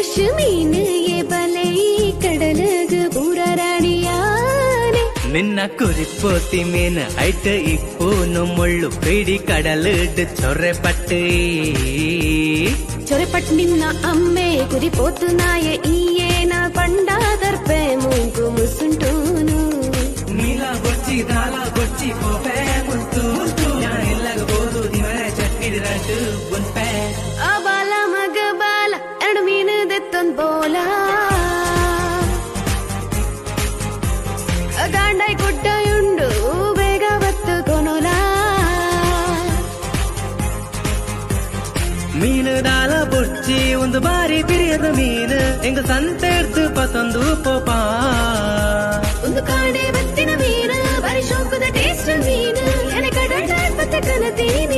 fresh மீன் ஏபலை கடலுக்கு பூராணியானே ನಿನ್ನ ಕುರಿಪೋತಿ ಮೀನು ಐಟ್ ಇಪ್ಪೂನು ಮುಳ್ಳು ಪಿಡಿ ಕಡಲಿಡ್ ಚೊರೆಪಟ್ಟು ಚೊರೆಪಟ್ಟು ನಿನ್ನ ಅಮ್ಮೆ ಕುರಿಪೋತು ನಾಯ ಈಯೇನ ಪಂಡಾದರ್ಪೆ ಮೂಗು ಮುಸುಂಟೂನು ನೀಲ ಗೊಚ್ಚಿ ದಾಲ ಗೊಚ್ಚಿ ಪೋಪೆ ಮುಲ್ತು ಎಲ್ಲಗಬಹುದು ದಿವರ ಚಟ್ನಿಡಿ ರಟ್ಟು ಬುನ್ಪೆ ಆ ಬಾಲ ಮಗ ಬಾಲ ಎರಡು ಮೀನು ದೆತ್ತೊಂದ್ ಬೋಲ ಗಾಂಡಾಯ್ ಕೊಟ್ಟಯುಂಡು ಬೇಗ ಬತ್ತು ಕೊನೋಲ ಮೀನು ದಾಲ ಬೊಚ್ಚಿ ಒಂದು ಬಾರಿ ಬಿರಿಯದ ಮೀನು ಎಂಗ ಸಂತೆರ್ದು ಪತೊಂದು ಪೋಪ ಒಂದು ಕಾಡೆ ಬತ್ತಿನ ಮೀನು ಬಾರಿ ಶೋಕದ ಟೇಸ್ಟ್ ಮೀನು ಎನೆ ಕಡಲ್ ಪತ್ತ ಕನತೀನಿ